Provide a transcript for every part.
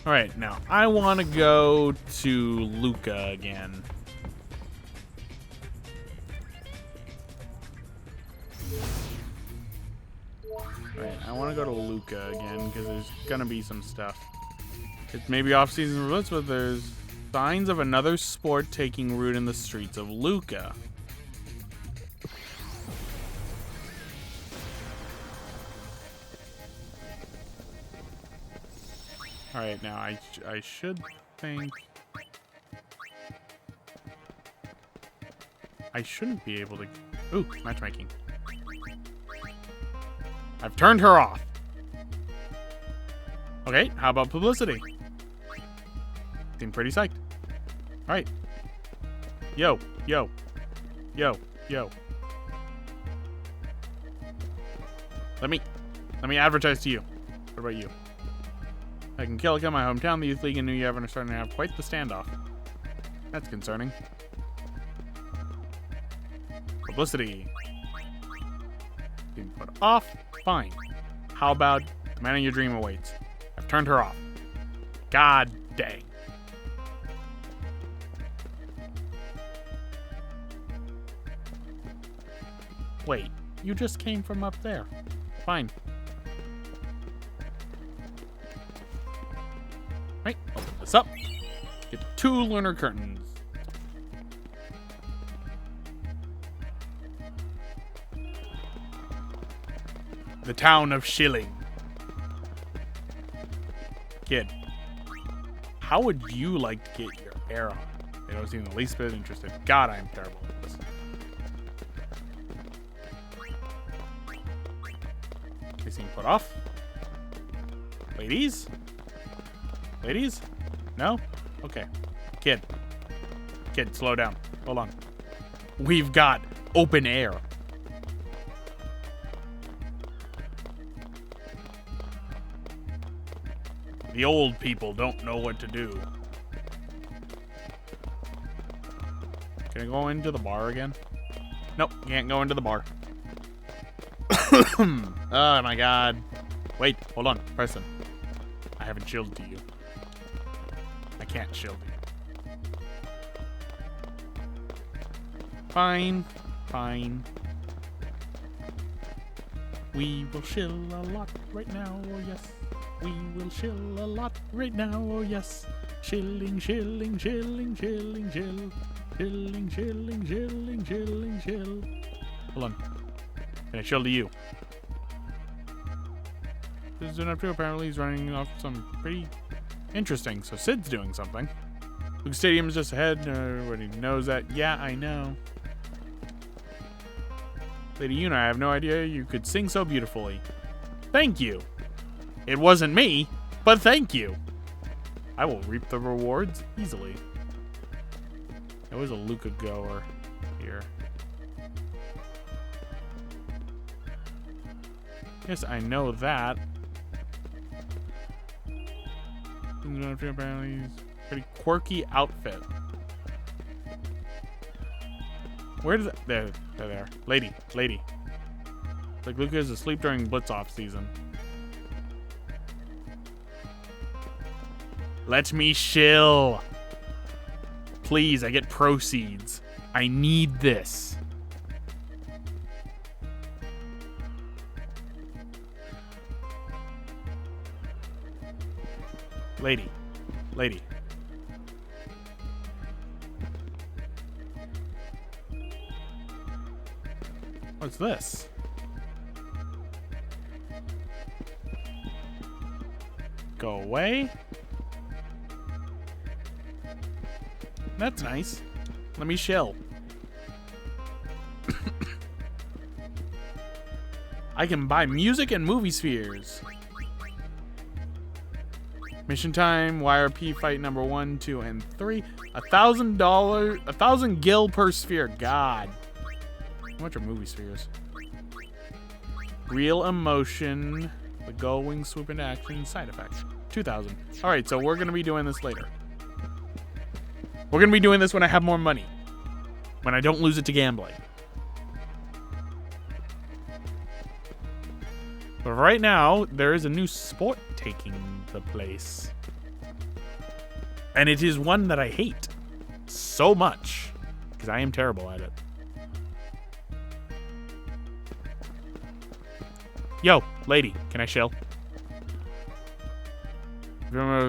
Alright, now I want to go to Luca again. Alright, I want to go to Luca again because there's going to be some stuff. It's maybe off-season roots, but there's signs of another sport taking root in the streets of Luca. Alright, now I should think... I shouldn't be able to... Ooh, matchmaking. I've turned her off. Okay, how about publicity? Seem pretty psyched. Alright. Yo, yo, yo, yo. Let me advertise to you. What about you? I can kill my hometown. The Youth League and New Yevon are starting to have quite the standoff. That's concerning. Publicity. Being put off. Fine. How about the man of your dream awaits? I've turned her off. God dang. Wait, you just came from up there. Fine. Right, open this up. Get 2 lunar curtains. The town of Schilling. Kid, how would you like to get your air on? They don't seem the least bit interested. God, I am terrible at this. They seem put off. Ladies? Ladies? No? Okay. Kid, slow down. Hold on. We've got open air. The old people don't know what to do. Can I go into the bar again? Nope, can't go into the bar. Oh my god. Wait, hold on, Preston. I haven't shielded to you. I can't shield you. Fine, fine. We will shill a lot right now, oh yes. We will shill a lot right now, oh yes. Shilling, shilling, shilling, shilling, shill. Shilling, shilling, shilling, shilling, shill. Hold on. Can I shill to you? This is enough to apparently he's running off some pretty interesting. So Sid's doing something. Luke Stadium's just ahead. Everybody knows that. Yeah, I know. Lady Yuna, I have no idea you could sing so beautifully. Thank you. It wasn't me, but thank you. I will reap the rewards easily. There was a Luca goer here. Yes, I know that. Apparently, he's pretty quirky outfit. Where does it? There. Lady. Like Luca is asleep during Blitz off season. Let me shill. Please, I get proceeds. I need this. Lady. What's this? Go away. That's nice. Let me shill. I can buy music and movie spheres. Mission time, YRP fight number 1, 2, and 3. $1,000, 1,000 gil per sphere. God. How much are movie spheres? Real emotion. The gull wing swoop into action. Side effects. 2,000. Alright, so we're going to be doing this later. We're going to be doing this when I have more money. When I don't lose it to gambling. But right now, there is a new sport taking the place. And it is one that I hate so much because I am terrible at it. Yo, lady, can I chill?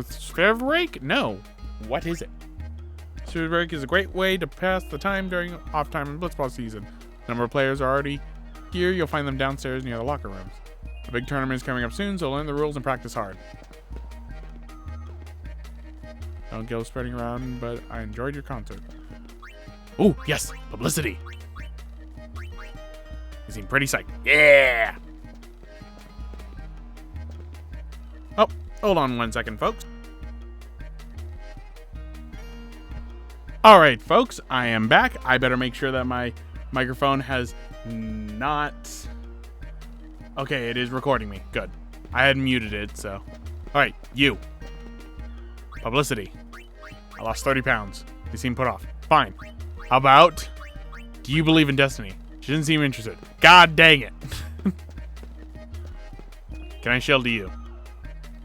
Sphere break? No. What is it? Sphere break is a great way to pass the time during off time in Blitzball season. Number of players are already here. You'll find them downstairs near the locker rooms. A big tournament is coming up soon, so learn the rules and practice hard. Don't go spreading around, but I enjoyed your concert. Oh, yes, publicity. You seem pretty psyched. Yeah! Oh, hold on 1 second, folks. All right, folks, I am back. I better make sure that my microphone has not... Okay, it is recording me. Good. I had muted it, so... All right, you. Publicity. I lost 30 pounds. You seem put off. Fine. How about... Do you believe in destiny? She didn't seem interested. God dang it. Can I shield to you?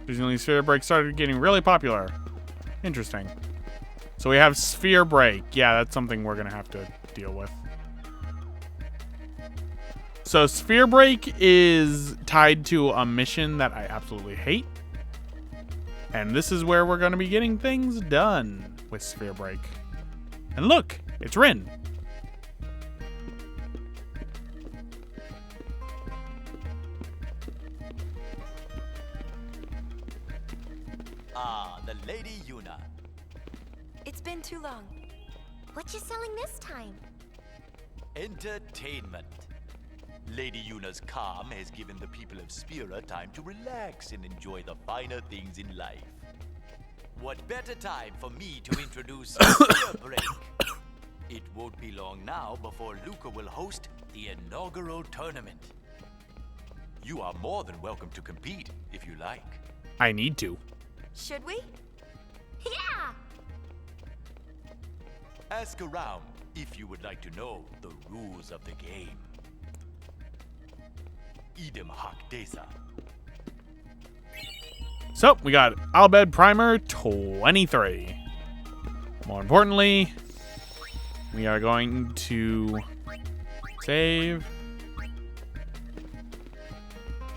Recently, Sphere Break started getting really popular. Interesting. So we have Sphere Break. Yeah, that's something we're going to have to deal with. So Sphere Break is tied to a mission that I absolutely hate. And this is where we're going to be getting things done with Sphere Break. And look, it's Rin. Ah, the Lady Yuna. It's been too long. What you selling this time? Entertainment. Lady Yuna's calm has given the people of Spira time to relax and enjoy the finer things in life. What better time for me to introduce Sphere Break? It won't be long now before Luca will host the inaugural tournament. You are more than welcome to compete if you like. I need to. Should we? Yeah! Ask around if you would like to know the rules of the game. Idem Hak Desa. So, we got Albed Primer 23. More importantly, we are going to save.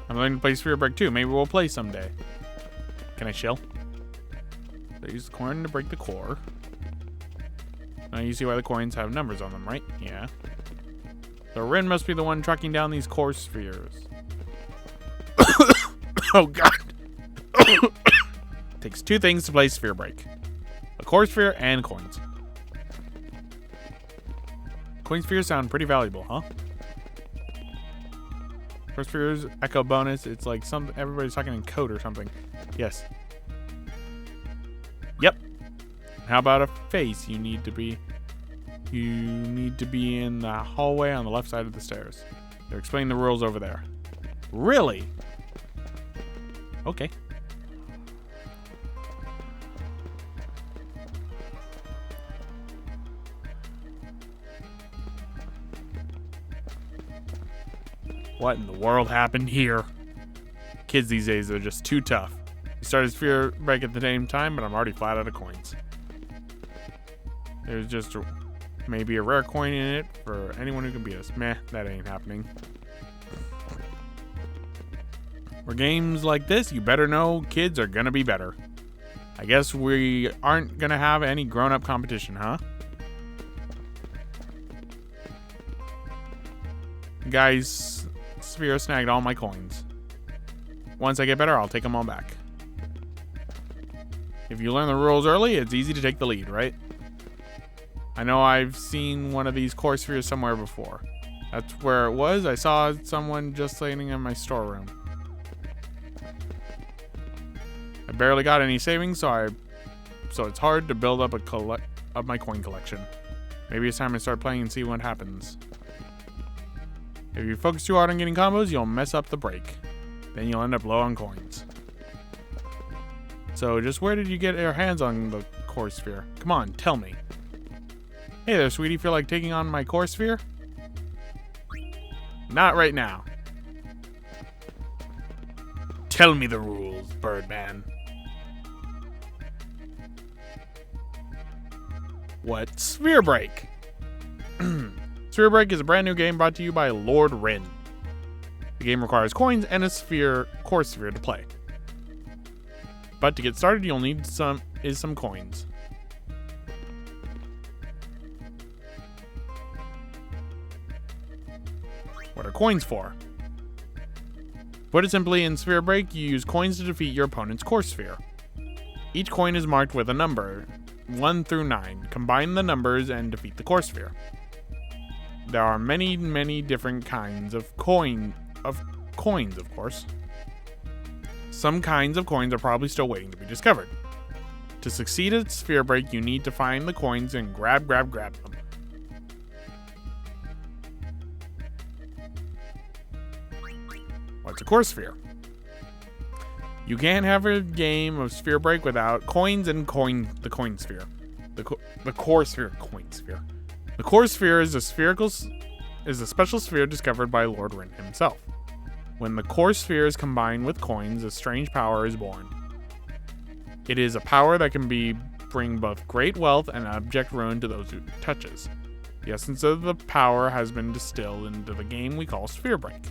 I'm going to play Sphere Break 2. Maybe we'll play someday. Can I chill? So use the coin to break the core. Now you see why the coins have numbers on them, right? Yeah. So Rin must be the one tracking down these core spheres. Oh god. Takes two things to play Sphere Break. A core sphere and coins. Coin spheres sound pretty valuable, huh? Core spheres, echo bonus. It's like everybody's talking in code or something. Yes. Yep. How about a face? You need to be in the hallway on the left side of the stairs. They're explaining the rules over there. Really? Okay. What in the world happened here? Kids these days are just too tough. We started Sphere Break at the same time, but I'm already flat out of coins. There's just maybe a rare coin in it for anyone who can beat us. Meh, that ain't happening. For games like this, you better know kids are gonna be better. I guess we aren't gonna have any grown-up competition, huh? Guys, Sphere snagged all my coins. Once I get better, I'll take them all back. If you learn the rules early, it's easy to take the lead, right? I know I've seen one of these core spheres somewhere before. That's where it was. I saw someone just sitting in my storeroom. I barely got any savings, so it's hard to build up my coin collection. Maybe it's time to start playing and see what happens. If you focus too hard on getting combos, you'll mess up the break. Then you'll end up low on coins. So just where did you get your hands on the core sphere? Come on, tell me. Hey there, sweetie. Feel like taking on my core sphere? Not right now. Tell me the rules, Birdman. What's Sphere Break? Sphere Break is a brand new game brought to you by Lord Rin. The game requires coins and a core sphere to play. But to get started, you'll need some coins. What are coins for? Put it simply, in Sphere Break, you use coins to defeat your opponent's core sphere. Each coin is marked with a number, 1 through 9. Combine the numbers and defeat the core sphere. There are many, many different kinds of coins, of course. Some kinds of coins are probably still waiting to be discovered. To succeed at Sphere Break, you need to find the coins and grab them. What's a core sphere? You can't have a game of Sphere Break without coins and the coin sphere. The core sphere, coin sphere. The core sphere is a special sphere discovered by Lord Rin himself. When the core sphere is combined with coins, a strange power is born. It is a power that can bring both great wealth and abject ruin to those who it touches. The essence of the power has been distilled into the game we call Sphere Break.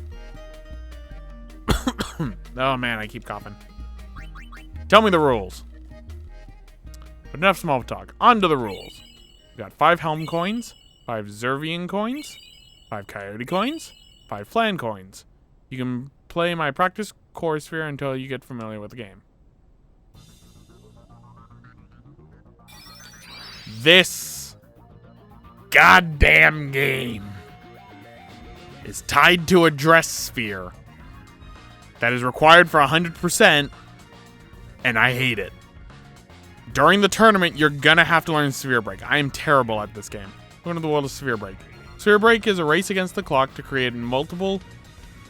Oh man, I keep coughing. Tell me the rules. But enough small talk. On to the rules. We got 5 Helm coins, 5 Zervian coins, 5 Coyote coins, 5 Flan coins. You can play my practice core sphere until you get familiar with the game. This goddamn game is tied to a dress sphere that is required for 100%, and I hate it. During the tournament, you're gonna have to learn Sphere Break. I am terrible at this game. Welcome to the world of Sphere Break. Sphere Break is a race against the clock to create multiple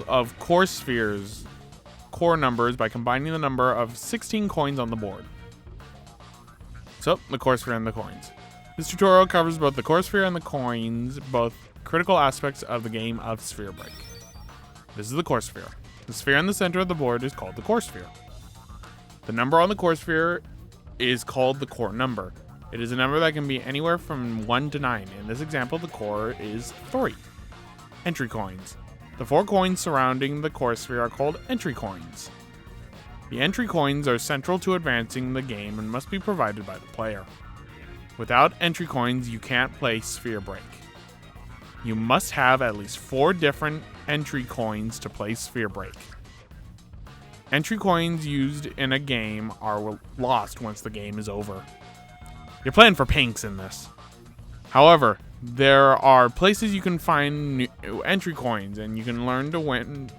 of core spheres, core numbers, by combining the number of 16 coins on the board. So, the core sphere and the coins. This tutorial covers both the core sphere and the coins, both critical aspects of the game of Sphere Break. This is the core sphere. The sphere in the center of the board is called the core sphere. The number on the core sphere is called the core number. It is a number that can be anywhere from 1 to 9. In this example, the core is 3. Entry coins. The 4 coins surrounding the core sphere are called entry coins. The entry coins are central to advancing the game and must be provided by the player. Without entry coins, you can't play Sphere Break. You must have at least 4 different entry coins to play Sphere Break. Entry coins used in a game are lost once the game is over. You're playing for pinks in this. However, there are places you can find new entry coins, and you can learn to win.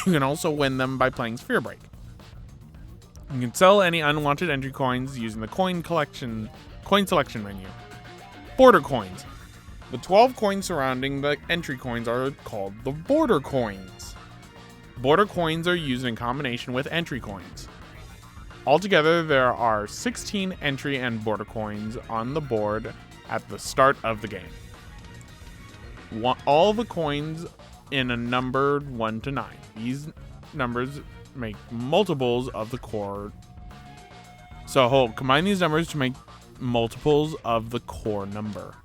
You can also win them by playing Sphere Break. You can sell any unwanted entry coins using the coin selection menu. Border coins. The 12 coins surrounding the entry coins are called the border coins. Border coins are used in combination with entry coins. Altogether, there are 16 entry and border coins on the board at the start of the game. All the coins in a numbered 1 to 9. These numbers make multiples of the core. So combine these numbers to make multiples of the core number.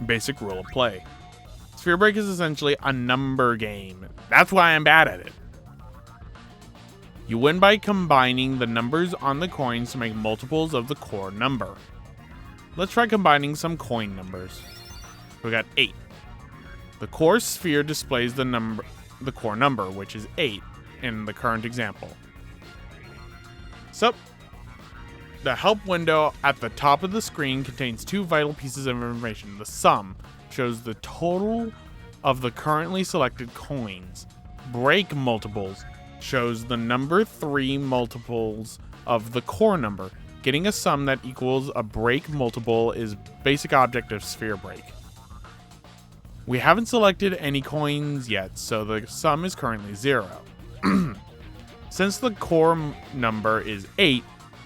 Basic rule of play. Sphere Break is essentially a number game. That's why I'm bad at it. You win by combining the numbers on the coins to make multiples of the core number. Let's try combining some coin numbers. We got 8. The core sphere displays the core number, which is 8 in the current example. So, the help window at the top of the screen contains 2 vital pieces of information. The sum shows the total of the currently selected coins. Break multiples shows the number 3 multiples of the core number. Getting a sum that equals a break multiple is basic object of Sphere Break. We haven't selected any coins yet, so the sum is currently 0. Since the core number is 8,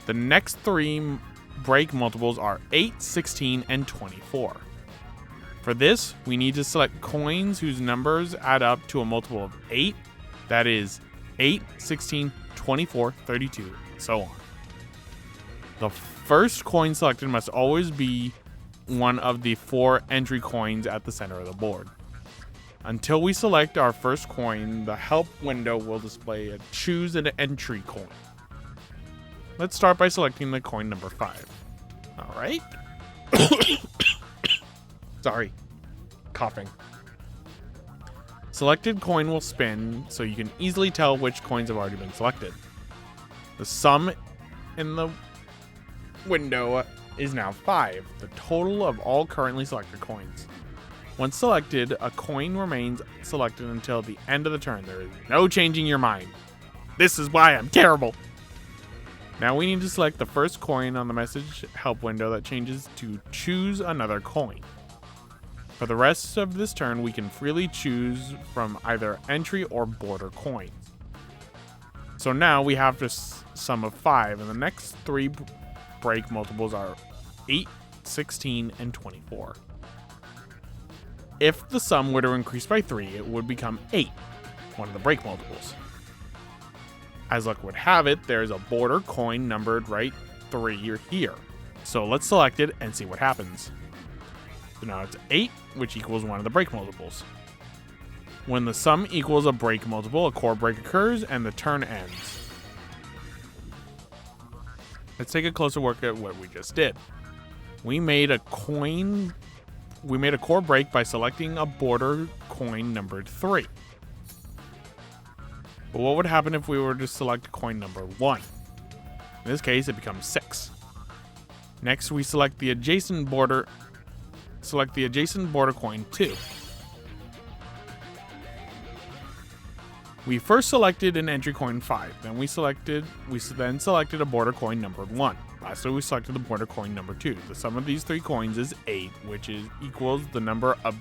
the next 3 break multiples are 8, 16, and 24. For this, we need to select coins whose numbers add up to a multiple of 8, that is 8, 16, 24, 32, and so on. The first coin selected must always be one of the 4 entry coins at the center of the board. Until we select our first coin, the help window will display a choose an entry coin. Let's start by selecting the coin number 5. All right. Sorry. Coughing. Selected coin will spin, so you can easily tell which coins have already been selected. The sum in the window is now 5, the total of all currently selected coins. Once selected, a coin remains selected until the end of the turn. There is no changing your mind. This is why I'm terrible. Now we need to select the first coin on the message help window that changes to choose another coin. For the rest of this turn, we can freely choose from either entry or border coins. So now we have this sum of 5, and the next 3 break multiples are 8, 16, and 24. If the sum were to increase by 3, it would become 8, one of the break multiples. As luck would have it, there's a border coin numbered right 3 here. So let's select it and see what happens. So now it's 8, which equals one of the break multiples. When the sum equals a break multiple, a core break occurs and the turn ends. Let's take a closer look at what we just did. We made a core break by selecting a border coin numbered 3. But what would happen if we were to select coin number 1? In this case, it becomes 6. Next, we select the adjacent border coin 2. We first selected an entry coin 5, then we selected a border coin numbered 1. Lastly, we selected the border coin number 2. The sum of these 3 coins is 8, which equals the number of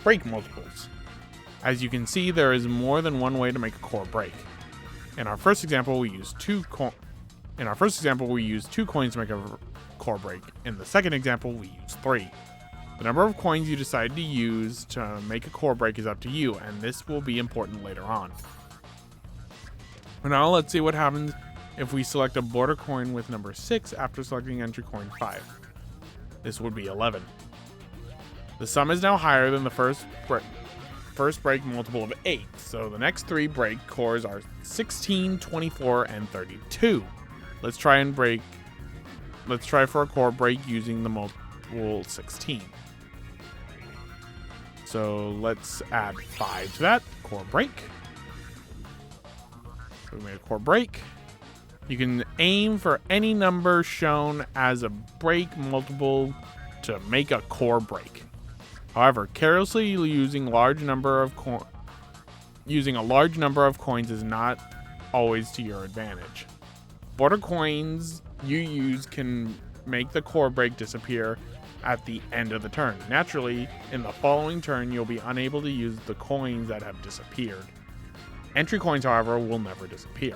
break multiples. As you can see, there is more than one way to make a core break. In our first example, we used 2 coins to make a core break. In the second example, we used 3. The number of coins you decide to use to make a core break is up to you, and this will be important later on. Now let's see what happens if we select a border coin with number 6 after selecting entry coin 5. This would be 11. The sum is now higher than the first break multiple of 8, so the next 3 break cores are 16, 24, and 32. Let's try for a core break using the multiple 16. So let's add 5 to that. Core break. So we made a core break. You can aim for any number shown as a break multiple to make a core break. However, carelessly using a large number of coins is not always to your advantage. Border coins you use can make the core break disappear at the end of the turn. Naturally, in the following turn, you'll be unable to use the coins that have disappeared. Entry coins, however, will never disappear.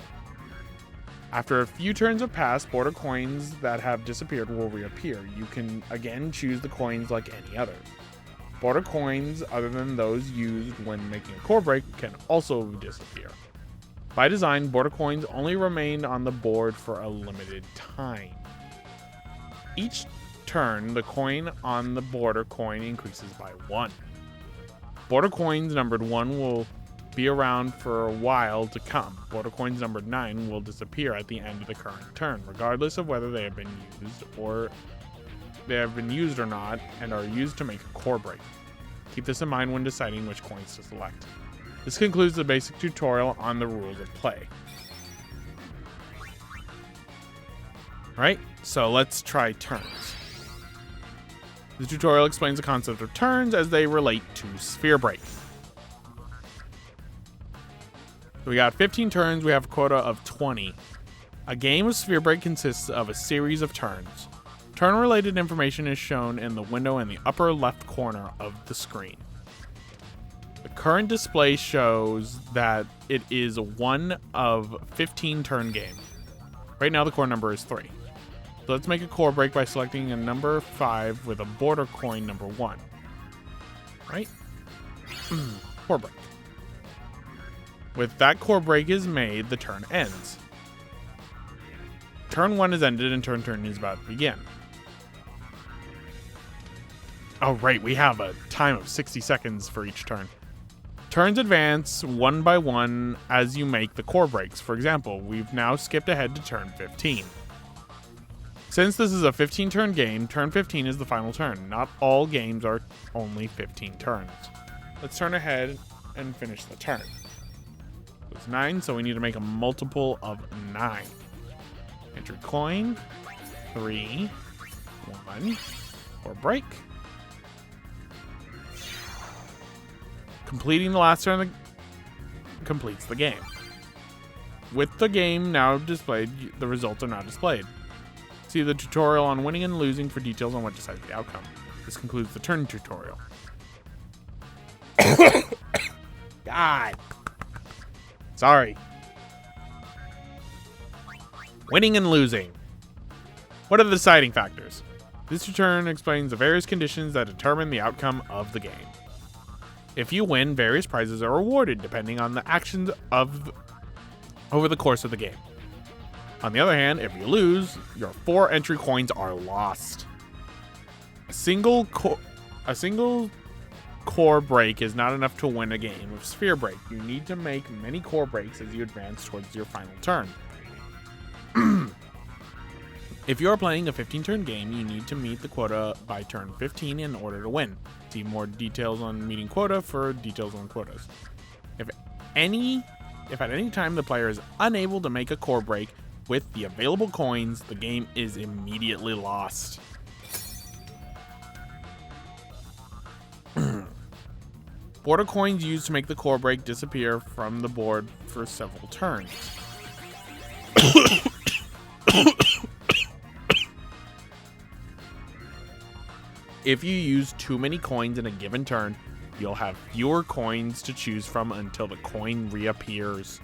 After a few turns have passed, border coins that have disappeared will reappear. You can again choose the coins like any other. Border coins, other than those used when making a core break, can also disappear. By design, border coins only remain on the board for a limited time. Each turn, the coin on the border coin increases by 1. Border coins numbered 1 will be around for a while to come. Border coins numbered 9 will disappear at the end of the current turn, regardless of whether they have been used or not, and are used to make a core break. Keep this in mind when deciding which coins to select. This concludes the basic tutorial on the rules of play. Alright, so let's try turns. The tutorial explains the concept of turns as they relate to sphere break. So we got 15 turns, we have a quota of 20. A game of sphere break consists of a series of turns. Turn-related information is shown in the window in the upper left corner of the screen. The current display shows that it is a 1 of 15 turn game. Right now the core number is 3. So let's make a core break by selecting a number 5 with a border coin number 1. Right? Core break. With that core break is made, the turn ends. Turn 1 is ended and turn is about to begin. Oh, right. We have a time of 60 seconds for each turn. Turns advance one by one as you make the core breaks. For example, we've now skipped ahead to turn 15. Since this is a 15-turn game, turn 15 is the final turn. Not all games are only 15 turns. Let's turn ahead and finish the turn. It's 9, so we need to make a multiple of 9. Entry coin, 3, 1, or break. Completing the last turn completes the game. With the game now displayed, the results are now displayed. See the tutorial on winning and losing for details on what decides the outcome. This concludes the turn tutorial. God. Sorry. Winning and losing. What are the deciding factors? This tutorial explains the various conditions that determine the outcome of the game. If you win, various prizes are awarded depending on the actions over the course of the game. On the other hand, if you lose, your 4 entry coins are lost. A single core break is not enough to win a game of sphere break. You need to make many core breaks as you advance towards your final turn. If you are playing a 15-turn game, you need to meet the quota by turn 15 in order to win. See more details on meeting quota for details on quotas. If at any time the player is unable to make a core break with the available coins, the game is immediately lost. Border coins used to make the core break disappear from the board for several turns. If you use too many coins in a given turn, you'll have fewer coins to choose from until the coin reappears.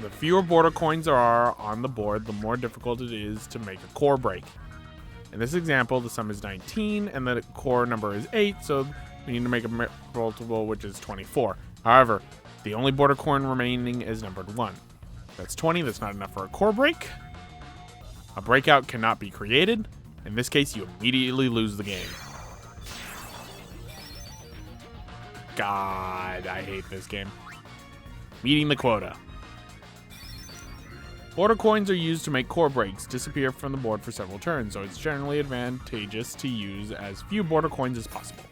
The fewer border coins there are on the board, the more difficult it is to make a core break. In this example, the sum is 19 and the core number is 8, so we need to make a multiple which is 24. However, the only border coin remaining is numbered 1. That's 20, that's not enough for a core break. A breakout cannot be created. In this case, you immediately lose the game. God, I hate this game. Meeting the quota. Border coins are used to make core breaks disappear from the board for several turns, so it's generally advantageous to use as few border coins as possible.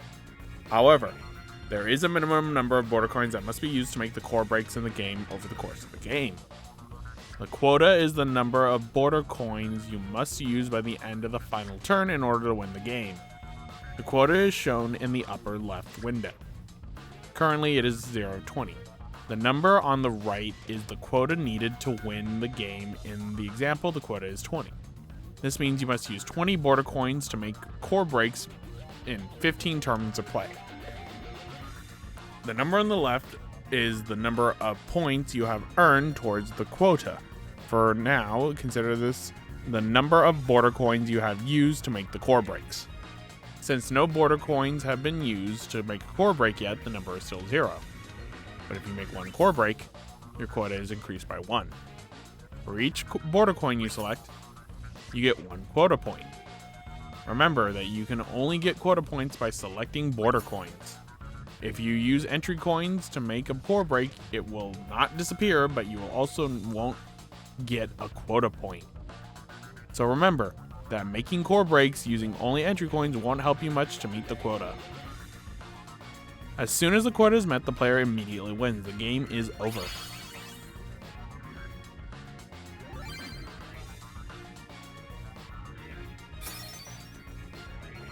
However, there is a minimum number of border coins that must be used to make the core breaks in the game over the course of the game. The quota is the number of border coins you must use by the end of the final turn in order to win the game. The quota is shown in the upper left window. Currently it is 0.20. The number on the right is the quota needed to win the game. In the example, the quota is 20. This means you must use 20 border coins to make core breaks in 15 turns of play. The number on the left is the number of points you have earned towards the quota. For now, consider this the number of border coins you have used to make the core breaks. Since no border coins have been used to make a core break yet, the number is still 0. But if you make one core break, your quota is increased by 1. For each border coin you select, you get 1 quota point. Remember that you can only get quota points by selecting border coins. If you use entry coins to make a core break, it will not disappear, but you also won't get a quota point. So remember that making core breaks using only entry coins won't help you much to meet the quota. As soon as the quota is met, the player immediately wins. The game is over.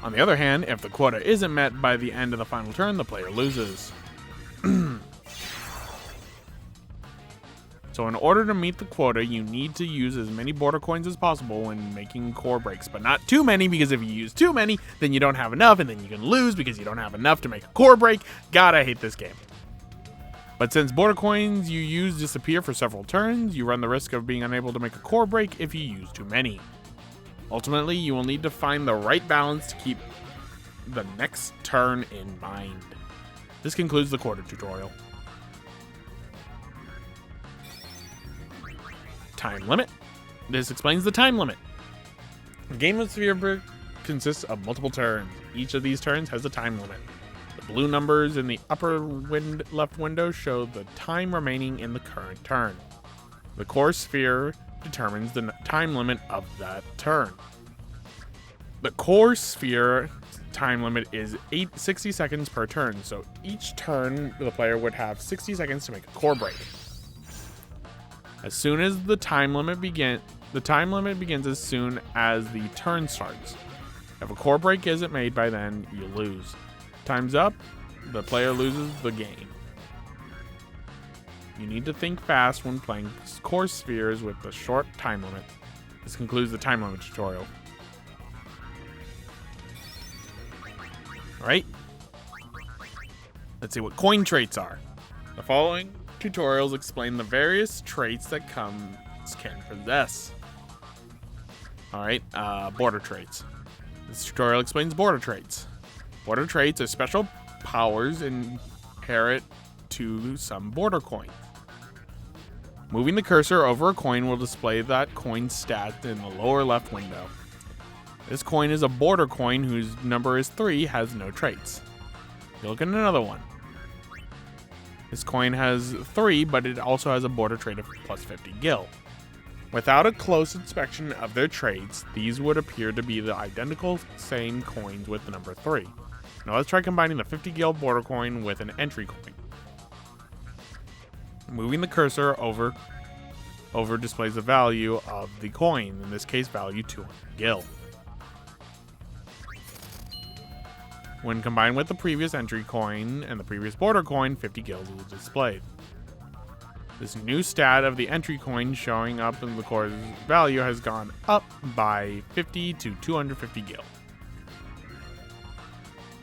On the other hand, if the quota isn't met by the end of the final turn, the player loses. So in order to meet the quota, you need to use as many border coins as possible when making core breaks, but not too many, because if you use too many, then you don't have enough, and then you can lose because you don't have enough to make a core break. God, I hate this game. But since border coins you use disappear for several turns, you run the risk of being unable to make a core break if you use too many. Ultimately, you will need to find the right balance to keep the next turn in mind. This concludes the quota tutorial. Time limit. This explains the time limit. The game of Sphere Brick consists of multiple turns. Each of these turns has a time limit. The blue numbers in the upper left window show the time remaining in the current turn. The core sphere determines the time limit of that turn. The core sphere time limit is 60 seconds per turn, so each turn the player would have 60 seconds to make a core break. As soon as the time limit begins as soon as the turn starts. If a core break isn't made by then, you lose. Time's up, the player loses the game. You need to think fast when playing core spheres with the short time limit. This concludes the time limit tutorial. Alright. Let's see what coin traits are. The following tutorials explain the various traits that coins can possess. Alright, border traits. This tutorial explains border traits. Border traits are special powers inherent to some border coins. Moving the cursor over a coin will display that coin's stat in the lower left window. This coin is a border coin whose number is 3, has no traits. You look at another one. This coin has 3, but it also has a border trait of plus 50 gil. Without a close inspection of their traits, these would appear to be the identical same coins with the number 3. Now let's try combining the 50 gil border coin with an entry coin. Moving the cursor over displays the value of the coin, in this case value 200 gil. When combined with the previous entry coin and the previous border coin, 50 gils is displayed. This new stat of the entry coin showing up in the core's value has gone up by 50 to 250 gil.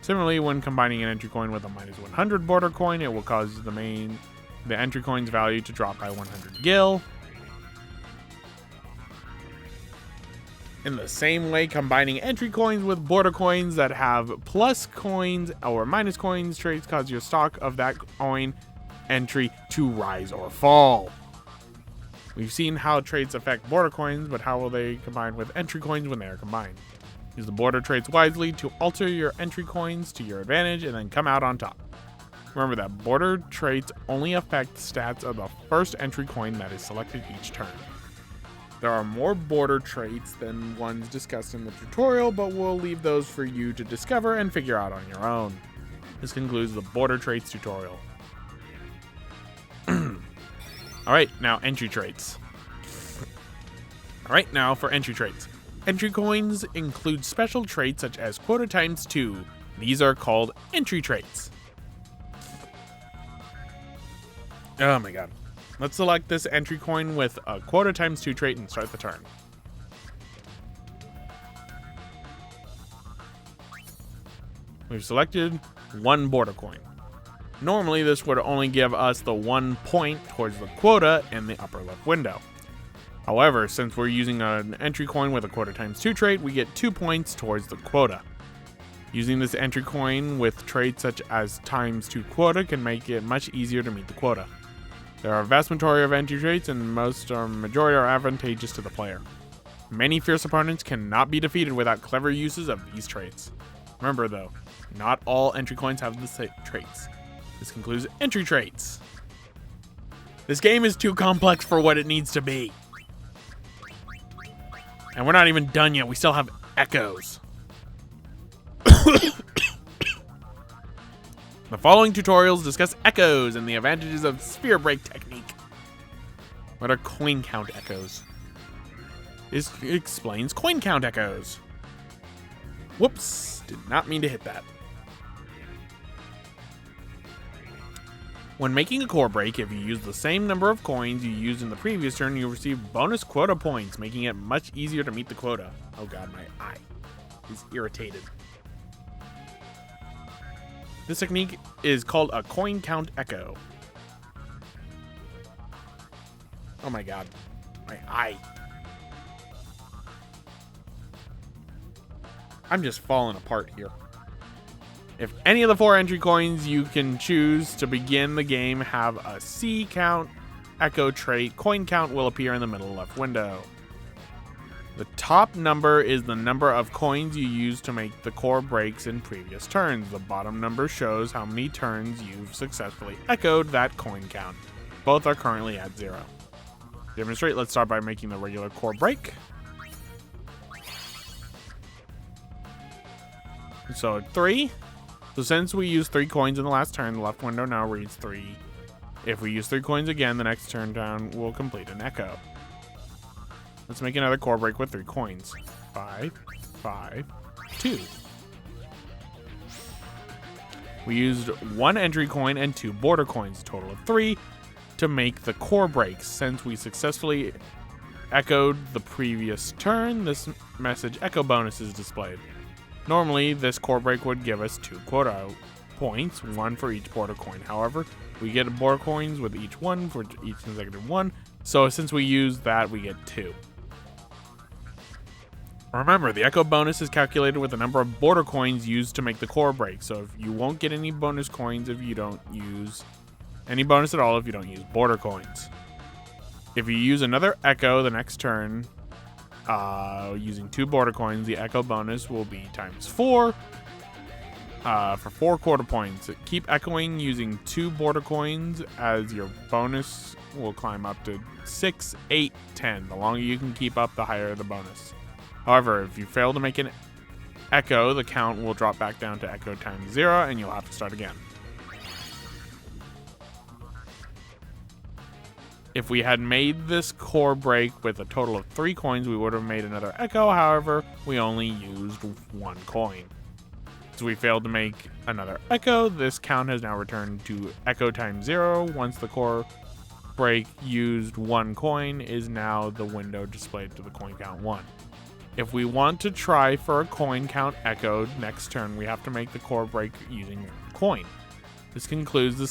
Similarly, when combining an entry coin with a minus 100 border coin, it will cause the entry coin's value to drop by 100 gil. In the same way, combining entry coins with border coins that have plus coins or minus coins traits cause your stock of that coin entry to rise or fall. We've seen how traits affect border coins, but how will they combine with entry coins when they are combined? Use the border traits wisely to alter your entry coins to your advantage and then come out on top. Remember that border traits only affect stats of the first entry coin that is selected each turn. There are more border traits than ones discussed in the tutorial, but we'll leave those for you to discover and figure out on your own. This concludes the border traits tutorial. Alright, now entry traits. Alright, now for entry traits. Entry coins include special traits such as quota times 2. These are called entry traits. Oh my god. Let's select this entry coin with a quota times 2 trait and start the turn. We've selected one border coin. Normally this would only give us the 1 point towards the quota in the upper left window. However, since we're using an entry coin with a quota times 2 trait, we get 2 points towards the quota. Using this entry coin with traits such as times 2 quota can make it much easier to meet the quota. There are a vast majority of entry traits, and majority are advantageous to the player. Many fierce opponents cannot be defeated without clever uses of these traits. Remember though, not all entry coins have the same traits. This concludes entry traits. This game is too complex for what it needs to be. And we're not even done yet, we still have echoes. The following tutorials discuss echoes and the advantages of sphere break technique. What are coin count echoes? This explains coin count echoes. Whoops, did not mean to hit that. When making a core break, if you use the same number of coins you used in the previous turn, you'll receive bonus quota points, making it much easier to meet the quota. Oh god, my eye is irritated. This technique is called a coin count echo. Oh my god, my eye. I'm just falling apart here. If any of the 4 entry coins you can choose to begin the game have a C count, echo trait coin count will appear in the middle left window. The top number is the number of coins you used to make the core breaks in previous turns. The bottom number shows how many turns you've successfully echoed that coin count. Both are currently at 0. To demonstrate, let's start by making the regular core break. So 3. So since we used 3 coins in the last turn, the left window now reads 3. If we use 3 coins again, the next turn down will complete an echo. Let's make another core break with 3 coins. 5, 5, 2. We used 1 entry coin and 2 border coins, a total of 3, to make the core breaks. Since we successfully echoed the previous turn, this message echo bonus is displayed. Normally, this core break would give us 2 quota points, 1 for each border coin. However, we get border coins with each one for each consecutive one, so since we use that, we get 2. Remember, the echo bonus is calculated with the number of border coins used to make the core break, so if you won't get any bonus coins if you don't use any bonus at all if you don't use border coins. If you use another echo the next turn, using 2 border coins, the echo bonus will be times 4 for 4 quarter points. Keep echoing using 2 border coins as your bonus will climb up to 6, 8, 10. The longer you can keep up, the higher the bonus. However, if you fail to make an echo, the count will drop back down to echo times 0 and you'll have to start again. If we had made this core break with a total of 3 coins, we would have made another echo. However, we only used 1 coin. So we failed to make another echo. This count has now returned to echo times 0. Once the core break used 1 coin is now the window displayed to the coin count 1. If we want to try for a coin count echoed next turn, we have to make the core break using coin. This concludes the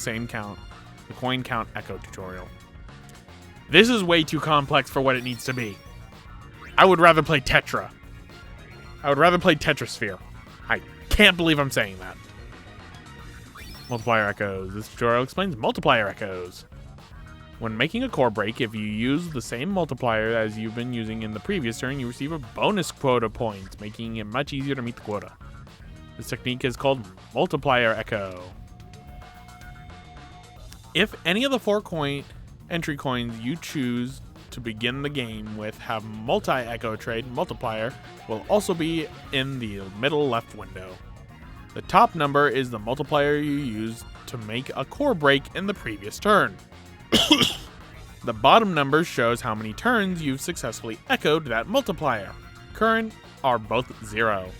coin count echo tutorial. This is way too complex for what it needs to be. I would rather play Tetra. I would rather play Tetrasphere. I can't believe I'm saying that. Multiplier echoes. This tutorial explains multiplier echoes. When making a core break, if you use the same multiplier as you've been using in the previous turn, you receive a bonus quota points, making it much easier to meet the quota. This technique is called multiplier echo. If any of the 4 entry coins you choose to begin the game with have multi-echo trait, multiplier will also be in the middle left window. The top number is the multiplier you used to make a core break in the previous turn. The bottom number shows how many turns you've successfully echoed that multiplier. Current are both 0.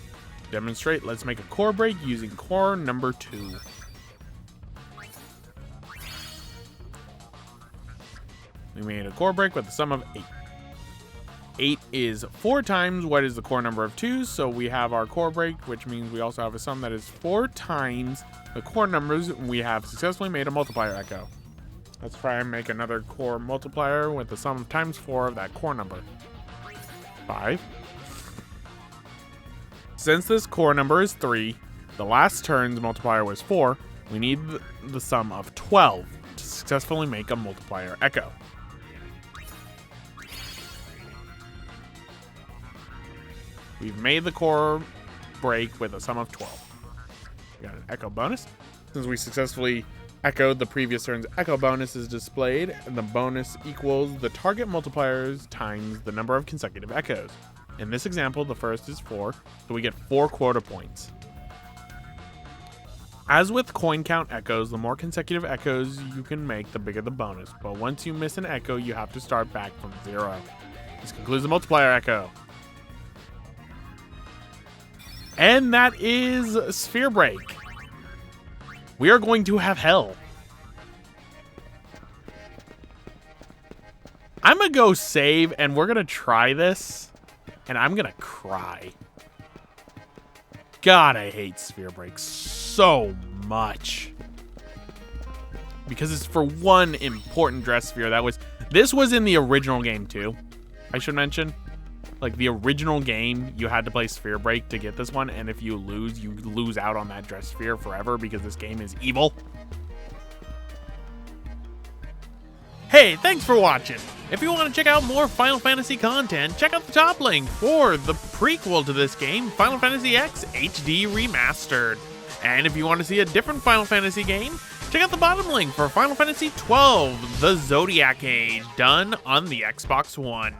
To demonstrate, let's make a core break using core number 2. We made a core break with a sum of 8. 8 is 4 times what is the core number of 2, so we have our core break, which means we also have a sum that is 4 times the core numbers. We have successfully made a multiplier echo. Let's try and make another core multiplier with the sum of times 4 of that core number. 5. Since this core number is 3, the last turn's multiplier was 4, we need the sum of 12 to successfully make a multiplier echo. We've made the core break with a sum of 12. We got an echo bonus. Since we successfully echoed the previous turn's echo bonus is displayed, and the bonus equals the target multipliers times the number of consecutive echoes. In this example, the first is 4, so we get 4 quota points. As with coin count echoes, the more consecutive echoes you can make, the bigger the bonus. But once you miss an echo, you have to start back from 0. This concludes the multiplier echo. And that is Sphere Break. We are going to have hell. I'm going to go save, and we're going to try this, and I'm going to cry. God, I hate Sphere Break so much. Because it's for one important dress sphere. This was in the original game, too. I should mention. Like, the original game, you had to play Sphere Break to get this one, and if you lose out on that dress sphere forever because this game is evil. Hey, Hey, thanks for watching. If you want to check out more Final Fantasy content, check out the top link for the prequel to this game, Final Fantasy X HD Remastered. And if you want to see a different Final Fantasy game, check out the bottom link for Final Fantasy XII, The Zodiac Age, done on the Xbox One.